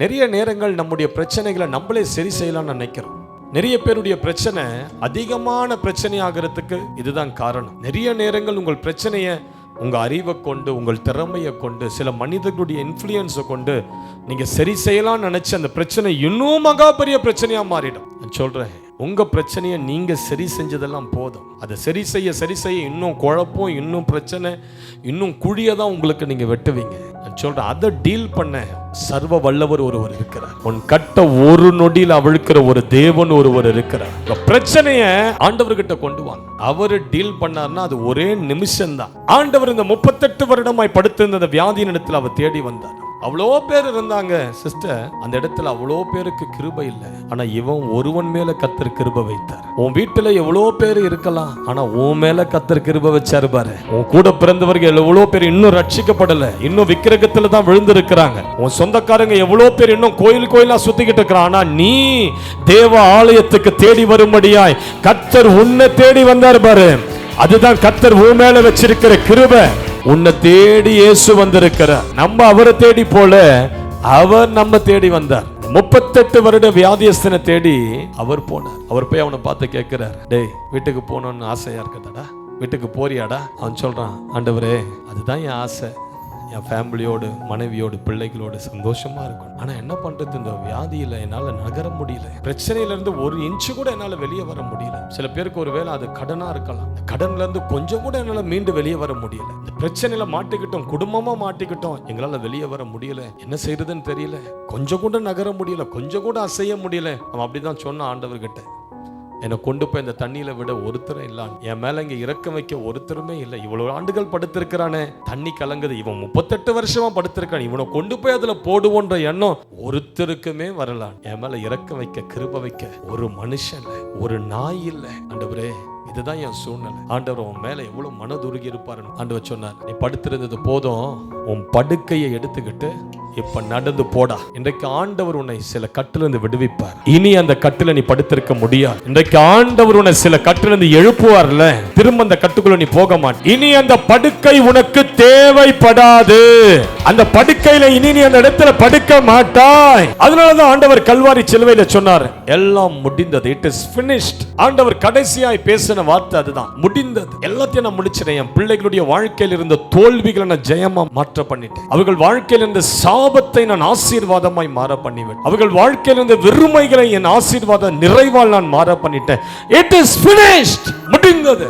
நிறைய நேரங்கள் நம்முடைய பிரச்சனைகளை நம்மளே சரி செய்யலாம்னு நினைக்கிறோம். நிறைய பேருடைய பிரச்சனை அதிகமான பிரச்சனை ஆகிறதுக்கு இதுதான் காரணம். நிறைய நேரங்கள் உங்கள் பிரச்சனையை உங்க அறிவை கொண்டு, உங்கள் திறமையை கொண்டு, சில மனிதர்களுடைய இன்ஃப்ளூயன்ஸை கொண்டு நீங்க சரி செய்யலாம்னு நினைச்சு அந்த பிரச்சனை இன்னும் மகா பெரிய பிரச்சனையா மாறிடும். நான் சொல்றேன், உங்க பிரச்சனையை நீங்க சரி செஞ்சதெல்லாம் போதும். அதை சரி செய்ய இன்னும் குழப்பம், இன்னும் பிரச்சனை, இன்னும் குழியதான் உங்களுக்கு நீங்க வெட்டுவீங்க. நான் சொல்றேன், அதை டீல் பண்ண சர்வ வல்லவர் ஒருவர் இருக்கிறார். உன் கட்ட ஒரு நொடியில் அவிழ்க்கிற ஒரு தேவன் ஒருவர் இருக்கிறார். பிரச்சனைய ஆண்டவர்கிட்ட கொண்டு வாங்க. அவரு டீல் பண்ணார்னா அது ஒரே நிமிஷம் தான். ஆண்டவர் இந்த 38 வருடமாய் படுத்திருந்த வியாதியின் இடத்துல அவர் தேடி வந்தார். அவ்வளோ பேர் இருந்தாங்க சிஸ்டர், அந்த இடத்துல அவ்வளோ பேருக்கு கிருபை இல்லை. ஆனா இவன் ஒருவன் மேல கர்த்தர் கிருபை வைத்தார். உன் வீட்டுல எவ்வளோ பேர் இருக்கலாம், ஆனா உன் மேல கர்த்தர் கிருபை வச்சாரு பாரு. உன் கூட பிறந்தவர்கள் எவ்வளோ பேர் இன்னும் ரட்சிக்கப்படல, இன்னும் விக்கிரகத்துல தான் விழுந்து இருக்கிறாங்க. உன் சொந்தக்காரங்க எவ்வளோ பேர் இன்னும் கோயிலா சுத்திக்கிட்டு இருக்கிறான். ஆனா நீ தேவ ஆலயத்துக்கு தேடி வரும்படியாய் கர்த்தர் உன்னை தேடி வந்தார் பாரு. அதுதான் கர்த்தர் உன் மேல வச்சிருக்கிற கிருபை. உன்னை தேடி இயேசு வந்திருக்கிறார். நம்ம அவரை தேடி போல, அவர் நம்ம தேடி வந்தார். 38 வருட வியாதியஸ்தனை தேடி அவர் போனார். அவர் போய் அவனை பார்த்து கேட்கிறார், டேய் வீட்டுக்கு போகணும்னு ஆசையா இருக்கடா, வீட்டுக்கு போறியாடா? அவன் சொல்றான், ஆண்டவரே அதுதான் என் ஆசை, என் ஃபேமிலியோடு, மனைவியோடு, பிள்ளைகளோடு சந்தோஷமா இருக்கும். ஆனா என்ன பண்றது, இந்த வியாதியில என்னால நகர முடியல. பிரச்சனையில இருந்து ஒரு இன்ச்சு கூட என்னால வெளியே வர முடியல. சில பேருக்கு ஒரு வேளை அது கடனா இருக்கலாம். கடன்ல இருந்து கொஞ்சம் கூட என்னால மீண்டு வெளியே வர முடியல. இந்த பிரச்சனையில மாட்டிக்கிட்டோம், குடும்பமா மாட்டிக்கிட்டோம், எங்களால வெளியே வர முடியல. என்ன செய்யறதுன்னு தெரியல. கொஞ்சம் கூட நகர முடியல, கொஞ்சம் கூட அசைய முடியல. அவன் அப்படிதான் சொன்னான் ஆண்டவர்கிட்ட, என்னை கொண்டு போய் இந்த தண்ணியில விட ஒருத்தரும் இல்ல, என் மேல இங்க இறக்க வைக்க ஒருத்தருமே இல்லை. இவ்வளவு ஆண்டுகள் படுத்திருக்கிறானே, தண்ணி கலங்குது, இவன் 38 வருஷமா படுத்திருக்கான், இவனை கொண்டு போய் அதுல போடுவோன்ற எண்ணம் ஒருத்தருக்குமே வரலாம். என் மேல இறக்க வைக்க, கிருபை வைக்க ஒரு மனுஷன் இல்லை, ஒரு நாய் இல்லை. ஆண்டவரே இதுதான் என் சூழ்நிலை. ஆண்டவர் உன் மேல எவ்வளவு மனதுருகி இருப்பாரு. ஆண்டவர் சொன்னார், நீ படுத்திருந்தது போதும், உன் படுக்கையை எடுத்துக்கிட்டு இப்ப நடந்து போடா. இன்றைக்கு ஆண்டவர் உன்னை சில கட்டிலிருந்து விடுவிப்பார். இனி அந்த கட்டில நீ படுத்திருக்க முடியாது. இன்றைக்கு ஆண்டவர் உன்னை சில கட்டிலிருந்து எழுப்புவார்ல, திரும்ப அந்த கட்டுக்குள்ள நீ போக மாட்ட. இனி அந்த படுக்கை உனக்கு தேவைப்படாது. அந்த படுக்கையில இனி நீ அந்த இடத்துல படுக்க மாட்டாய். அதனாலதான் ஆண்டவர் கல்வாரி சிலுவையில சொன்னார், எல்லாம் முடிந்தது, இட் இஸ் finished. ஆண்டவர் கடைசியாய் பேசின வார்த்தை அதுதான், முடிந்தது. எல்லாத்தையும் நான் முடிச்சிட்டேன். என் பிள்ளைகளுடைய வாழ்க்கையில் இருந்த தோல்விகளை நான் ஜெயமா மாற்ற பண்ணிட்டேன். அவர்கள் வாழ்க்கையில் இருந்த சாபத்தை நான் ஆசீர்வாதமாய் மாற பண்ணிவிட்டேன். அவர்கள் வாழ்க்கையில் இருந்த வெறுமைகளை என் ஆசீர்வாத நிறைவால் நான் மாற பண்ணிட்டேன். It is finished. முடிந்தது.